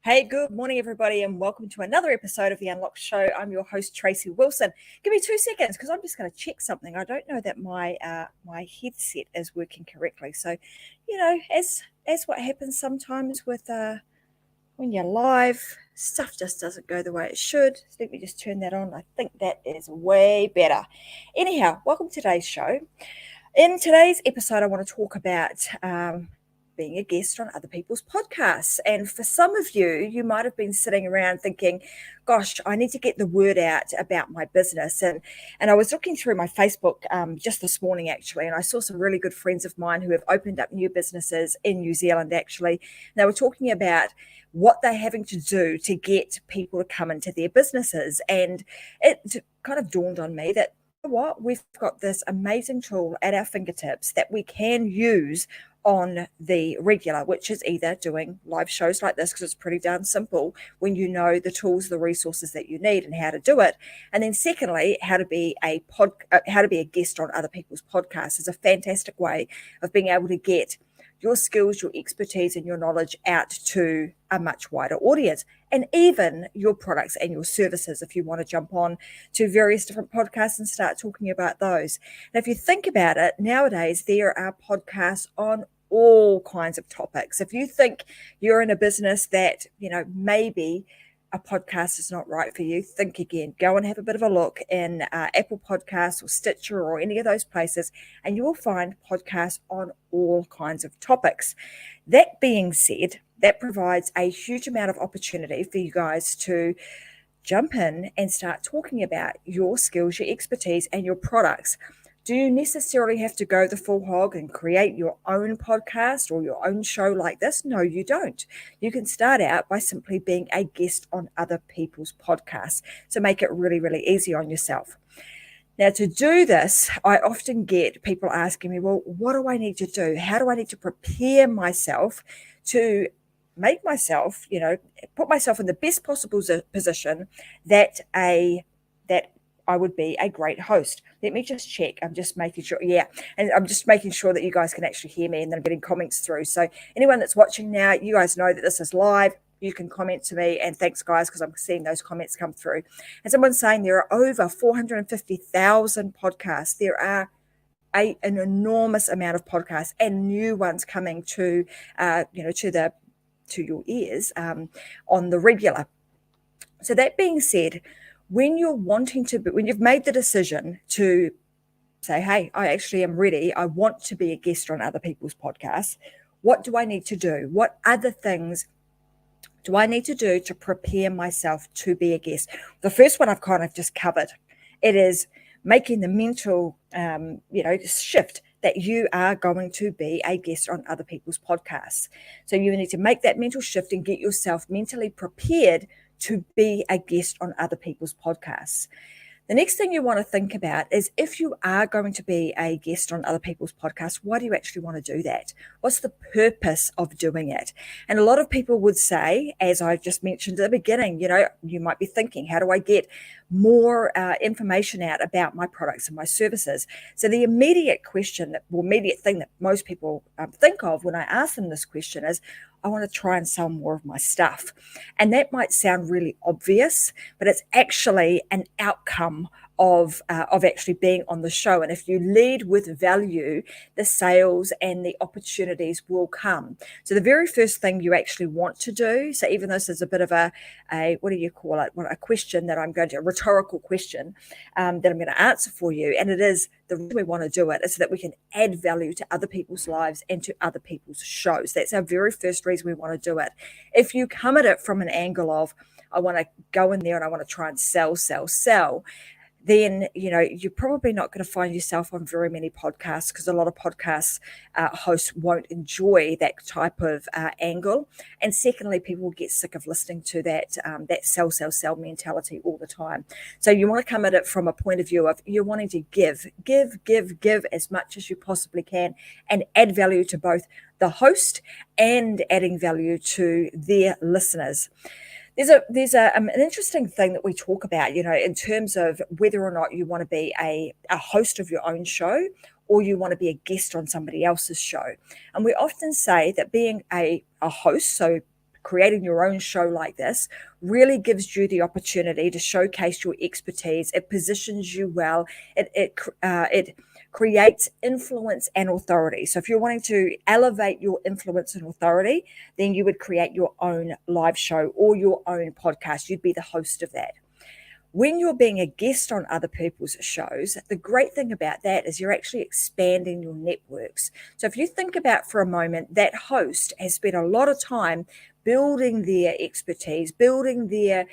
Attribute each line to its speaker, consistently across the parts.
Speaker 1: Hey, good morning, everybody, and welcome to another episode of The Unlocked Show. I'm your host, Tracy Wilson. Give me 2 seconds because I'm just going to check something. I don't know that my headset is working correctly. So, as what happens sometimes with when you're live, stuff just doesn't go the way it should. So let me just turn that on. I think that is way better. Anyhow, welcome to today's show. In today's episode, I want to talk about being a guest on other people's podcasts. And for some of you, you might have been sitting around thinking, gosh, I need to get the word out about my business. And I was looking through my Facebook just this morning, actually, and I saw some really good friends of mine who have opened up new businesses in New Zealand, actually. And they were talking about what they're having to do to get people to come into their businesses. And it kind of dawned on me that, you know what, we've got this amazing tool at our fingertips that we can use on the regular, which is either doing live shows like this, because it's pretty darn simple when you know the tools, the resources that you need and how to do it. And then secondly, how to be a guest on other people's podcasts is a fantastic way of being able to get your skills, your expertise, and your knowledge out to a much wider audience, and even your products and your services if you want to jump on to various different podcasts and start talking about those. And if you think about it, nowadays there are podcasts on all kinds of topics. If you think you're in a business that, maybe a podcast is not right for you, think again. Go and have a bit of a look in Apple Podcasts or Stitcher or any of those places, and you will find podcasts on all kinds of topics. That being said, that provides a huge amount of opportunity for you guys to jump in and start talking about your skills, your expertise, and your products. Do you necessarily have to go the full hog and create your own podcast or your own show like this? No, you don't. You can start out by simply being a guest on other people's podcasts. So make it really, really easy on yourself. Now, to do this, I often get people asking me, well, what do I need to do? How do I need to prepare myself to make myself, put myself in the best possible position that I would be a great host? Let me just check. I'm just making sure. Yeah. And I'm just making sure that you guys can actually hear me, and then I'm getting comments through. So anyone that's watching now, you guys know that this is live. You can comment to me, and thanks guys, because I'm seeing those comments come through. And someone's saying there are over 450,000 podcasts. There are an enormous amount of podcasts and new ones coming to your ears on the regular. So that being said, when you've made the decision to say, hey, I actually am ready, I want to be a guest on other people's podcasts, what do I need to do? What other things do I need to do to prepare myself to be a guest? The first one I've kind of just covered. It is making the mental shift that you are going to be a guest on other people's podcasts. So you need to make that mental shift and get yourself mentally prepared to be a guest on other people's podcasts. The next thing you want to think about is, if you are going to be a guest on other people's podcasts, why do you actually want to do that? What's the purpose of doing it? And a lot of people would say, as I just mentioned at the beginning, you might be thinking, how do I get more information out about my products and my services? So the immediate thing that most people think of when I ask them this question is, I want to try and sell more of my stuff. And that might sound really obvious, but it's actually an outcome of actually being on the show. And if you lead with value, the sales and the opportunities will come. So the very first thing you actually want to do, so even though this is a bit of a what do you call it? A question that a rhetorical question that I'm going to answer for you. And it is, the reason we want to do it is so that we can add value to other people's lives and to other people's shows. That's our very first reason we want to do it. If you come at it from an angle of, I want to go in there and I want to try and sell, then you're probably not going to find yourself on very many podcasts, because a lot of podcast hosts won't enjoy that type of angle. And secondly, people will get sick of listening to that sell mentality all the time. So you want to come at it from a point of view of, you're wanting to give as much as you possibly can, and add value to both the host and adding value to their listeners. There's an interesting thing that we talk about, in terms of whether or not you want to be a host of your own show, or you want to be a guest on somebody else's show. And we often say that being a host, so creating your own show like this really gives you the opportunity to showcase your expertise. It positions you well. It creates influence and authority. So if you're wanting to elevate your influence and authority, then you would create your own live show or your own podcast. You'd be the host of that. When you're being a guest on other people's shows, the great thing about that is you're actually expanding your networks. So if you think about for a moment, that host has spent a lot of time building their expertise, building their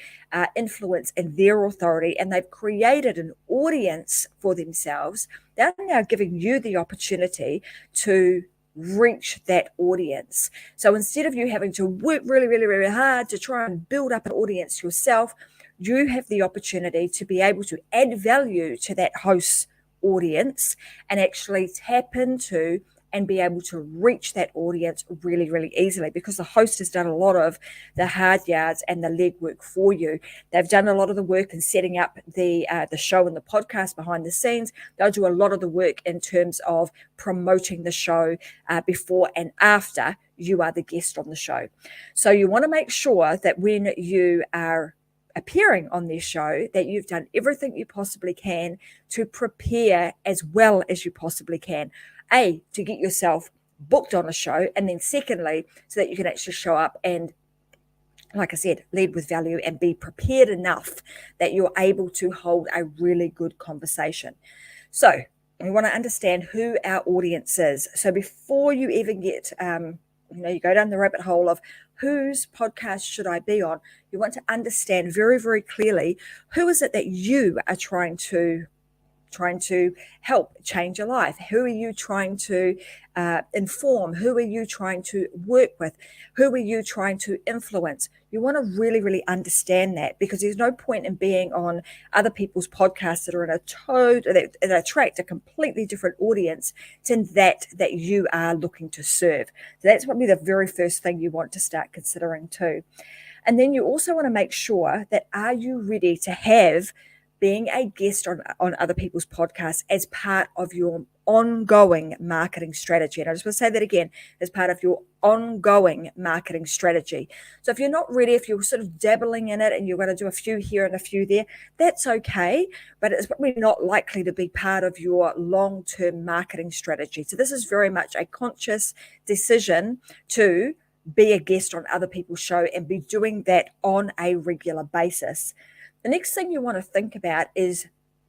Speaker 1: influence and their authority, and they've created an audience for themselves. They're now giving you the opportunity to reach that audience. So instead of you having to work really, really, really hard to try and build up an audience yourself, you have the opportunity to be able to add value to that host's audience and actually tap into and be able to reach that audience really, really easily, because the host has done a lot of the hard yards and the legwork for you. They've done a lot of the work in setting up the show and the podcast behind the scenes. They'll do a lot of the work in terms of promoting the show before and after you are the guest on the show. So you want to make sure that when you are appearing on their show, that you've done everything you possibly can to prepare as well as you possibly can. A, to get yourself booked on a show, and then secondly, so that you can actually show up and, like I said, lead with value and be prepared enough that you're able to hold a really good conversation. So we want to understand who our audience is. So before you even get, you go down the rabbit hole of whose podcast should I be on, you want to understand very, very clearly who is it that you are trying to help change your life. Who are you trying to inform? Who are you trying to work with? Who are you trying to influence? You want to really, really understand that, because there's no point in being on other people's podcasts that are that attract a completely different audience to that you are looking to serve. So that's probably the very first thing you want to start considering too. And then you also want to make sure that, are you ready to have being a guest on other people's podcasts as part of your ongoing marketing strategy? And I just want to say that again, as part of your ongoing marketing strategy. So if you're not ready, if you're sort of dabbling in it and you're going to do a few here and a few there, that's okay, but it's probably not likely to be part of your long-term marketing strategy. So this is very much a conscious decision to be a guest on other people's show and be doing that on a regular basis. The next thing you want to think about is,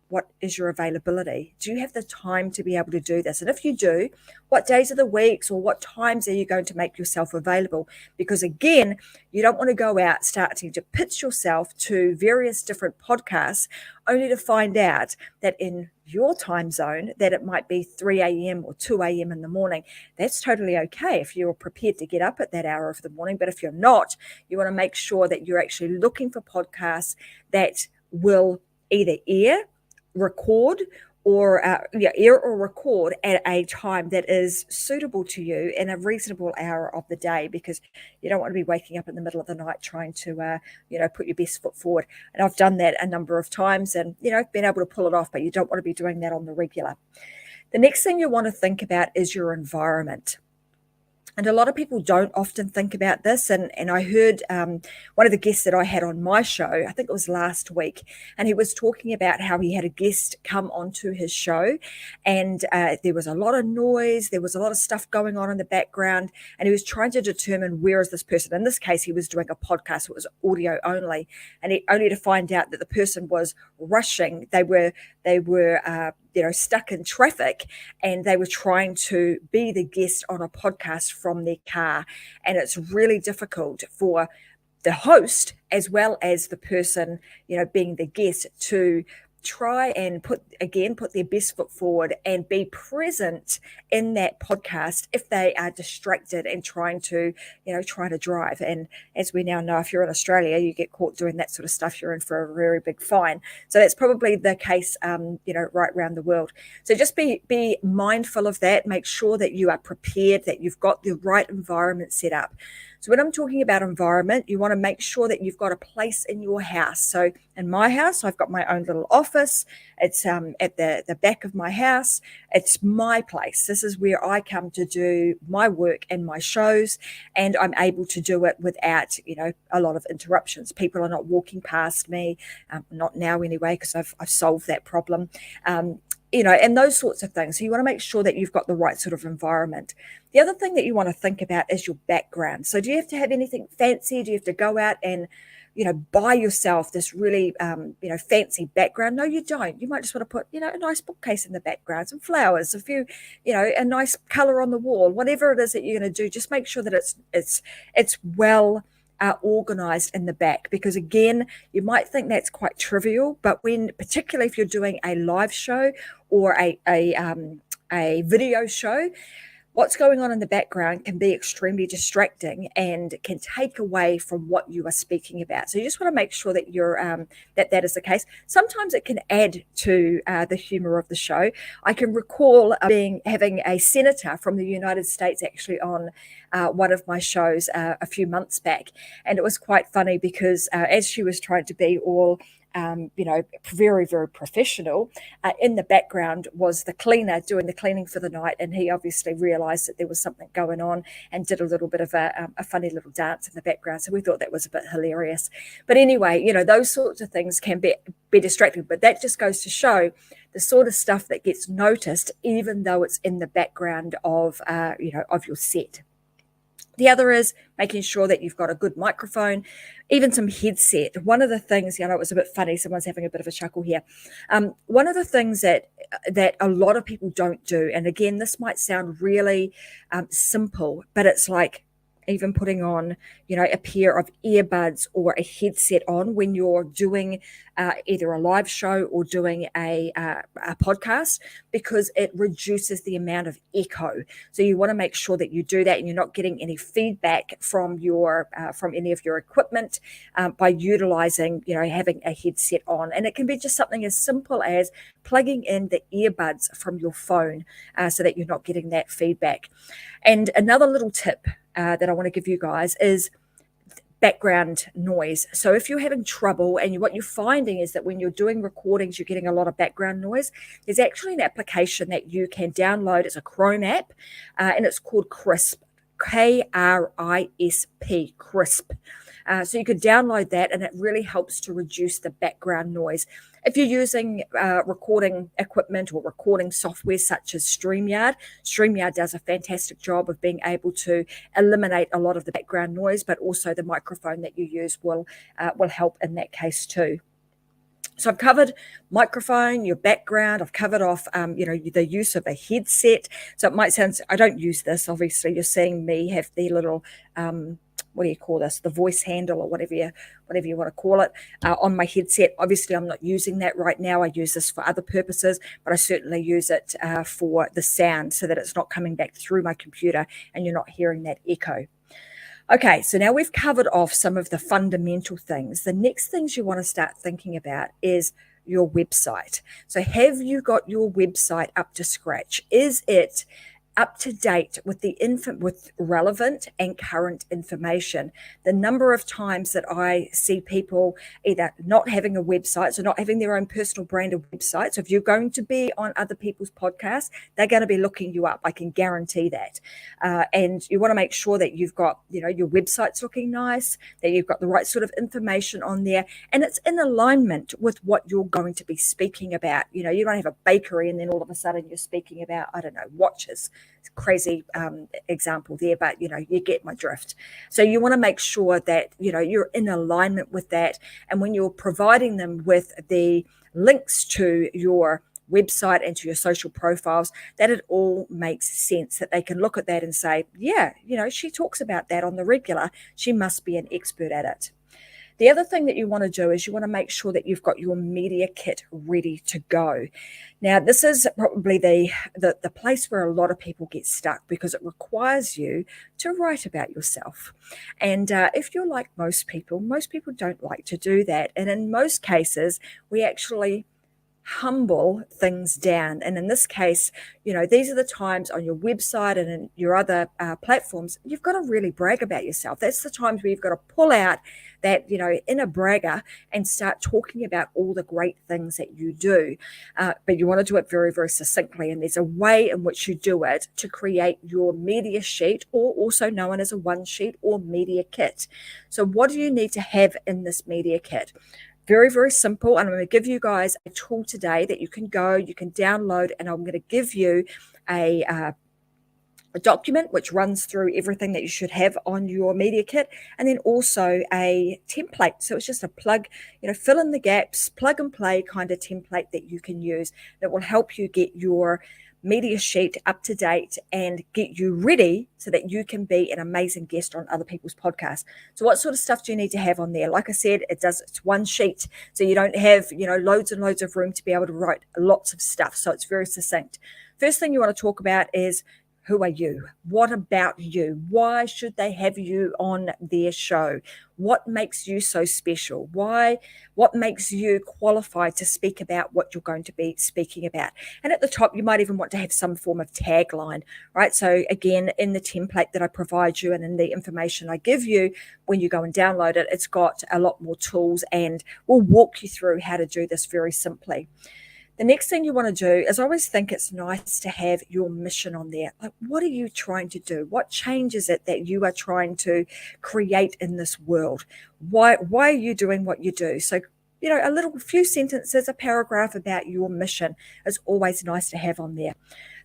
Speaker 1: what is your availability? Do you have the time to be able to do this? And if you do, what days of the weeks or what times are you going to make yourself available? Because again, you don't want to go out starting to pitch yourself to various different podcasts only to find out that in your time zone that it might be 3 a.m. or 2 a.m. in the morning. That's totally okay if you're prepared to get up at that hour of the morning. But if you're not, you want to make sure that you're actually looking for podcasts that will either record or record at a time that is suitable to you in a reasonable hour of the day, because you don't want to be waking up in the middle of the night trying to put your best foot forward. And I've done that a number of times and been able to pull it off, but you don't want to be doing that on the regular. The next thing you want to think about is your environment. And a lot of people don't often think about this. And I heard one of the guests that I had on my show, I think it was last week, and he was talking about how he had a guest come onto his show, and there was a lot of noise, there was a lot of stuff going on in the background, and he was trying to determine, where is this person? In this case, he was doing a podcast, so it was audio only, and only to find out that the person was rushing. They were stuck in traffic, and they were trying to be the guest on a podcast from their car. And it's really difficult for the host as well as the person, being the guest, to try and put their best foot forward and be present in that podcast if they are distracted and trying to drive. And as we now know, if you're in Australia, you get caught doing that sort of stuff, you're in for a very big fine. So that's probably the case, right around the world. So just be mindful of that. Make sure that you are prepared, that you've got the right environment set up. So when I'm talking about environment, you want to make sure that you've got a place in your house. So in my house, I've got my own little office. It's at the back of my house. It's my place. This is where I come to do my work and my shows, and I'm able to do it without, a lot of interruptions. People are not walking past me, not now anyway, because I've solved that problem. And those sorts of things. So you want to make sure that you've got the right sort of environment. The other thing that you want to think about is your background. So do you have to have anything fancy? Do you have to go out and, buy yourself this really, fancy background? No, you don't. You might just want to put, a nice bookcase in the background, some flowers, a few, a nice color on the wall, whatever it is that you're going to do. Just make sure that it's well organized in the back, because again, you might think that's quite trivial, but particularly if you're doing a live show or a video show, what's going on in the background can be extremely distracting and can take away from what you are speaking about. So you just want to make sure that you're that is the case. Sometimes it can add to the humor of the show. I can recall having a senator from the United States actually on one of my shows a few months back, and it was quite funny because as she was trying to be all very, very professional. In the background was the cleaner doing the cleaning for the night, and he obviously realised that there was something going on and did a little bit of a funny little dance in the background. So we thought that was a bit hilarious. But anyway, those sorts of things can be distracting, but that just goes to show the sort of stuff that gets noticed, even though it's in the background of your set. The other is making sure that you've got a good microphone, even some headset. One of the things, it was a bit funny. Someone's having a bit of a chuckle here. One of the things that a lot of people don't do, and again, this might sound really simple, but it's like even putting on, a pair of earbuds or a headset on when you're doing either a live show or doing a podcast, because it reduces the amount of echo. So you want to make sure that you do that and you're not getting any feedback from from any of your equipment by utilizing, having a headset on. And it can be just something as simple as plugging in the earbuds from your phone so that you're not getting that feedback. And another little tip that I want to give you guys is background noise. So if you're having trouble and what you're finding is that when you're doing recordings, you're getting a lot of background noise, there's actually an application that you can download. It's a Chrome app and it's called Crisp, KRISP, Crisp. So you could download that and it really helps to reduce the background noise. If you're using recording equipment or recording software such as StreamYard does a fantastic job of being able to eliminate a lot of the background noise, but also the microphone that you use will help in that case too. So I've covered microphone, your background. I've covered off, the use of a headset. So it might sound, I don't use this. Obviously, you're seeing me have the little, what do you call this? The voice handle or whatever you want to call it on my headset. Obviously, I'm not using that right now. I use this for other purposes, but I certainly use it for the sound so that it's not coming back through my computer and you're not hearing that echo. Okay, so now we've covered off some of the fundamental things. The next things you want to start thinking about is your website. So have you got your website up to scratch? Is it up to date with with relevant and current information? The number of times that I see people either not having a website, so not having their own personal branded website. So if you're going to be on other people's podcasts, they're going to be looking you up. I can guarantee that. And you want to make sure that you've got, your website's looking nice, that you've got the right sort of information on there, and it's in alignment with what you're going to be speaking about. You don't have a bakery and then all of a sudden you're speaking about, I don't know, watches. It's a crazy example there, but you get my drift. So you want to make sure that you're in alignment with that, and when you're providing them with the links to your website and to your social profiles, that it all makes sense, that they can look at that and say, yeah, she talks about that on the regular, she must be an expert at it. The other thing that you want to do is you want to make sure that you've got your media kit ready to go. Now, this is probably the place where a lot of people get stuck, because it requires you to write about yourself. And if you're like most people don't like to do that. And in most cases, we actually humble things down. And in this case, these are the times on your website and in your other platforms, you've got to really brag about yourself. That's the times where you've got to pull out that, inner bragger and start talking about all the great things that you do. But you want to do it very, very succinctly. And there's a way in which you do it to create your media sheet, or also known as a one sheet or media kit. So what do you need to have in this media kit? Very, very simple. And I'm going to give you guys a tool today that you can download, and I'm going to give you a document which runs through everything that you should have on your media kit, and then also a template. So it's just a plug, fill in the gaps, plug and play kind of template that you can use that will help you get your media sheet up to date and get you ready so that you can be an amazing guest on other people's podcasts. So what sort of stuff do you need to have on there? Like I said, it's one sheet, so you don't have loads and loads of room to be able to write lots of stuff. So it's very succinct. First thing you want to talk about is, who are you? What about you? Why should they have you on their show? What makes you so special? What makes you qualified to speak about what you're going to be speaking about? And at the top, you might even want to have some form of tagline, right? So again, in the template that I provide you and in the information I give you, when you go and download it, it's got a lot more tools, and we'll walk you through how to do this very simply. The next thing you want to do is, I always think it's nice to have your mission on there. Like, what are you trying to do? What change is it that you are trying to create in this world? Why are you doing what you do? So, a few sentences, a paragraph about your mission is always nice to have on there.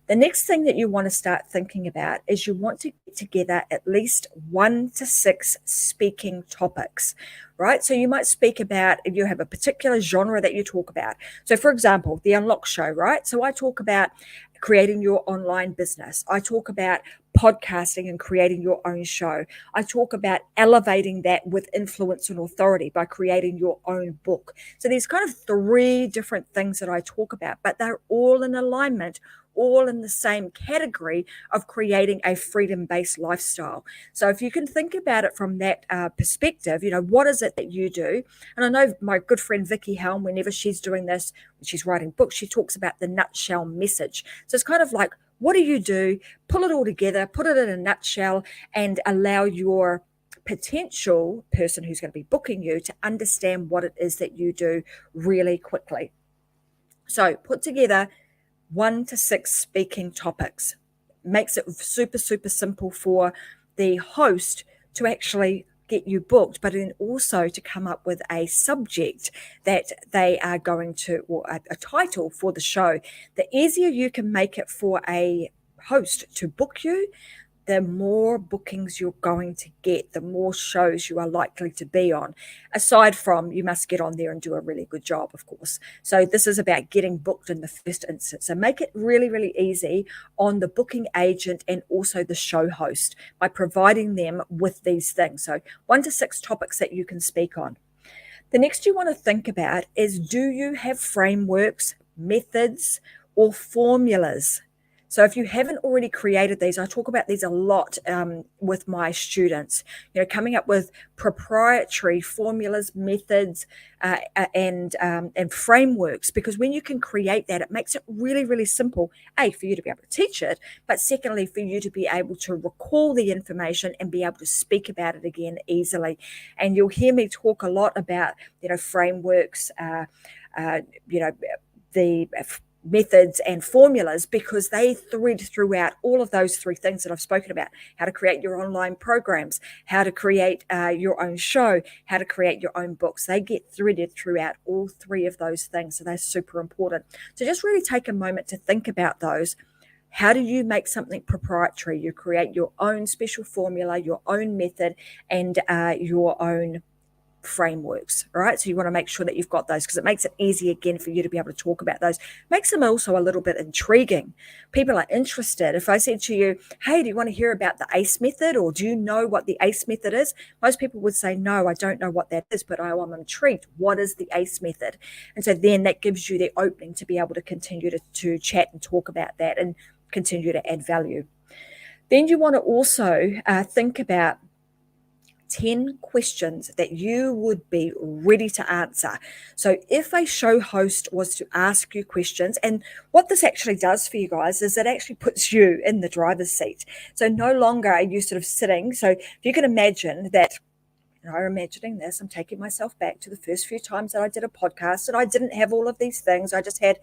Speaker 1: The next thing that you want to start thinking about is you want to get together at least 1 to 6 speaking topics, right? So you might speak about, if you have a particular genre that you talk about. So for example, the Unlock Show, right? So I talk about creating your online business. I talk about podcasting and creating your own show. I talk about elevating that with influence and authority by creating your own book. So there's kind of 3 different things that I talk about, but they're all in alignment, all in the same category of creating a freedom-based lifestyle. So if you can think about it from that perspective, what is it that you do? And I know my good friend Vicky Helm, whenever she's doing this, when she's writing books, she talks about the nutshell message. So it's kind of like, what do you do? Pull it all together, put it in a nutshell, and allow your potential person who's going to be booking you to understand what it is that you do really quickly. So put together 1 to 6 speaking topics. Makes it super, super simple for the host to actually get you booked, but then also to come up with a subject that they are going to, or a title for the show. The easier you can make it for a host to book you, the more bookings you're going to get, the more shows you are likely to be on. Aside from, you must get on there and do a really good job, of course. So this is about getting booked in the first instance. So make it really, really easy on the booking agent and also the show host by providing them with these things. So 1 to 6 topics that you can speak on. The next you want to think about is, do you have frameworks, methods, or formulas? So if you haven't already created these, I talk about these a lot with my students, coming up with proprietary formulas, methods, and frameworks, because when you can create that, it makes it really, really simple, A, for you to be able to teach it, but secondly, for you to be able to recall the information and be able to speak about it again easily. And you'll hear me talk a lot about, frameworks, the methods and formulas, because they thread throughout all of those 3 things that I've spoken about: how to create your online programs, how to create your own show, how to create your own books. They get threaded throughout all 3 of those things. So they're super important. So just really take a moment to think about those. How do you make something proprietary? You create your own special formula, your own method, and your own frameworks, right? So you want to make sure that you've got those, because it makes it easy again for you to be able to talk about those. Makes them also a little bit intriguing. People are interested. If I said to you, hey, do you want to hear about the ACE method, or do you know what the ACE method is? Most people would say, no, I don't know what that is, but I'm intrigued. What is the ACE method? And so then that gives you the opening to be able to continue to chat and talk about that and continue to add value. Then you want to also think about 10 questions that you would be ready to answer. So if a show host was to ask you questions, and what this actually does for you guys is it actually puts you in the driver's seat. So no longer are you sort of sitting. So if you can imagine that, I'm imagining this, I'm taking myself back to the first few times that I did a podcast and I didn't have all of these things. I just had,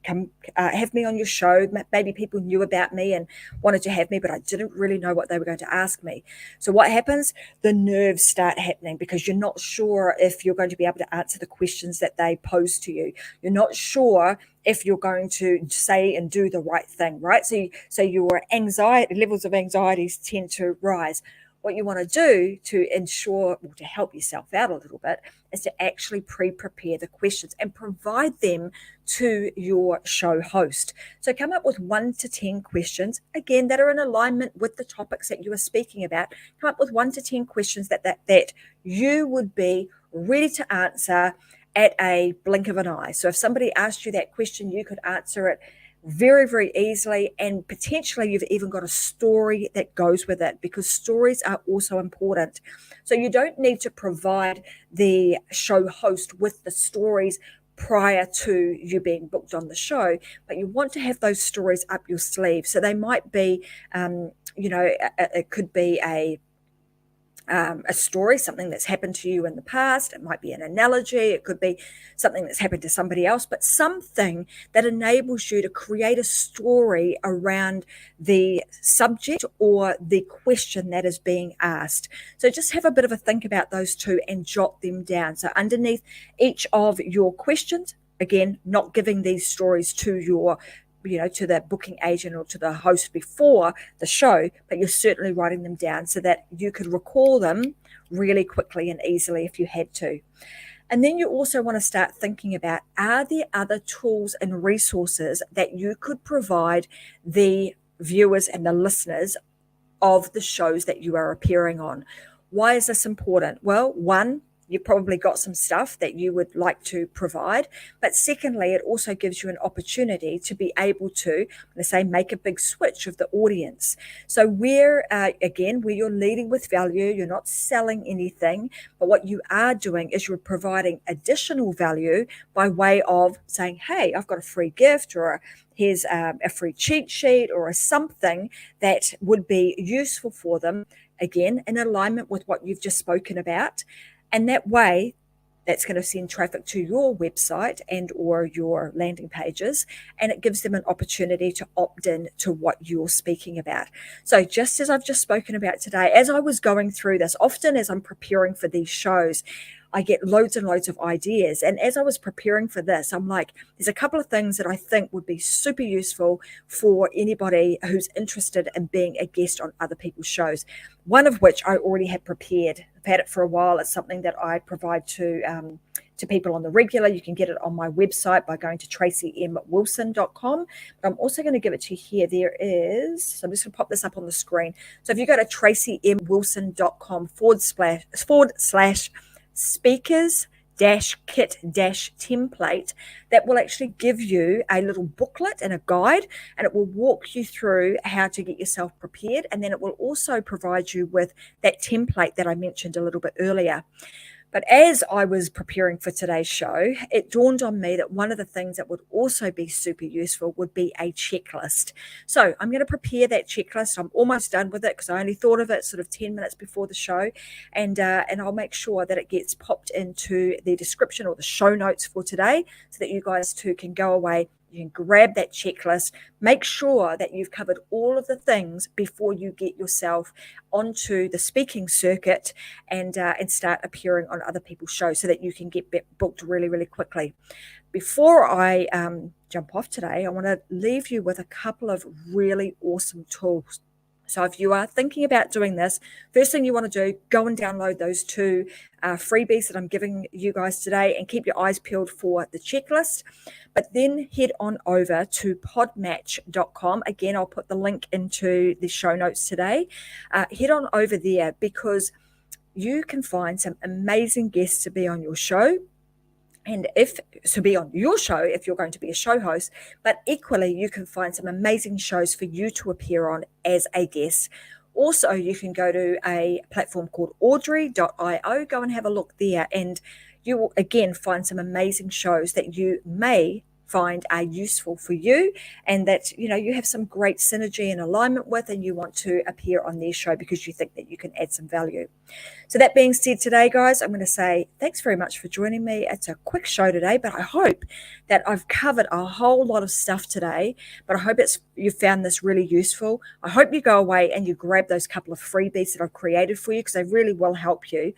Speaker 1: come have me on your show. Maybe people knew about me and wanted to have me, but I didn't really know what they were going to ask me. So what happens? The nerves start happening because you're not sure if you're going to be able to answer the questions that they pose to you. You're not sure if you're going to say and do the right thing, right? So your anxiety levels of anxieties tend to rise. What you want to do to ensure, or to help yourself out a little bit, is to actually pre-prepare the questions and provide them to your show host. So come up with 1 to 10 questions, again, that are in alignment with the topics that you are speaking about. Come up with 1 to 10 questions that you would be ready to answer at a blink of an eye. So if somebody asked you that question, you could answer it very, very easily, and potentially you've even got a story that goes with it, because stories are also important. So you don't need to provide the show host with the stories prior to you being booked on the show, but you want to have those stories up your sleeve. So they might be, it could be a story, something that's happened to you in the past. It might be an analogy. It could be something that's happened to somebody else, but something that enables you to create a story around the subject or the question that is being asked. So just have a bit of a think about those two and jot them down. So underneath each of your questions, again, not giving these stories to to the booking agent or to the host before the show, but you're certainly writing them down so that you could recall them really quickly and easily if you had to. And then you also want to start thinking about, are there other tools and resources that you could provide the viewers and the listeners of the shows that you are appearing on? Why is this important? Well, one, you've probably got some stuff that you would like to provide. But secondly, it also gives you an opportunity to be able to, make a big switch of the audience. So where you're leading with value, you're not selling anything, but what you are doing is you're providing additional value by way of saying, hey, I've got a free gift, or here's a free cheat sheet, or something that would be useful for them, again, in alignment with what you've just spoken about. And that way, that's going to send traffic to your website and or your landing pages, and it gives them an opportunity to opt in to what you're speaking about. So just as I've just spoken about today, as I was going through this, often as I'm preparing for these shows, I get loads and loads of ideas. And as I was preparing for this, I'm like, there's a couple of things that I think would be super useful for anybody who's interested in being a guest on other people's shows. One of which I already had prepared. I've had it for a while. It's something that I provide to people on the regular. You can get it on my website by going to tracymwilson.com. But I'm also going to give it to you here. There is, so I'm just going to pop this up on the screen. So if you go to tracymwilson.com // speakers kit template, that will actually give you a little booklet and a guide, and it will walk you through how to get yourself prepared. And then it will also provide you with that template that I mentioned a little bit earlier. But as I was preparing for today's show, it dawned on me that one of the things that would also be super useful would be a checklist. So I'm going to prepare that checklist. I'm almost done with it because I only thought of it sort of 10 minutes before the show. And I'll make sure that it gets popped into the description or the show notes for today so that you guys too can go away. You can grab that checklist, make sure that you've covered all of the things before you get yourself onto the speaking circuit and start appearing on other people's shows so that you can get booked really, really quickly. Before I jump off today, I want to leave you with a couple of really awesome tools. So if you are thinking about doing this, first thing you want to do, go and download those two freebies that I'm giving you guys today and keep your eyes peeled for the checklist. But then head on over to podmatch.com. Again, I'll put the link into the show notes today. Head on over there because you can find some amazing guests to be on your show. And be on your show if you're going to be a show host, but equally you can find some amazing shows for you to appear on as a guest. Also, you can go to a platform called audrey.io. Go and have a look there, and you will again find some amazing shows that you may find are useful for you, and that you have some great synergy and alignment with, and you want to appear on their show because you think that you can add some value. So that being said, today, guys, I'm going to say thanks very much for joining me. It's a quick show today, but I hope that I've covered a whole lot of stuff today. But I hope you found this really useful. I hope you go away and you grab those couple of freebies that I've created for you, because they really will help you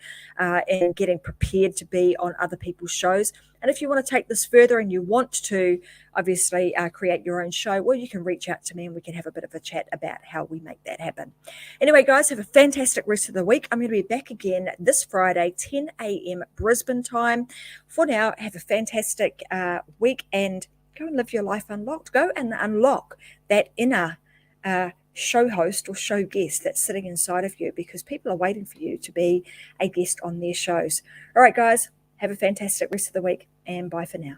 Speaker 1: in getting prepared to be on other people's shows. And if you want to take this further and you want to obviously create your own show, well, you can reach out to me and we can have a bit of a chat about how we make that happen. Anyway, guys, have a fantastic rest of the week. I'm going to be back again this Friday, 10 a.m. Brisbane time. For now, have a fantastic week and go and live your life unlocked. Go and unlock that inner show host or show guest that's sitting inside of you, because people are waiting for you to be a guest on their shows. All right, guys, have a fantastic rest of the week and bye for now.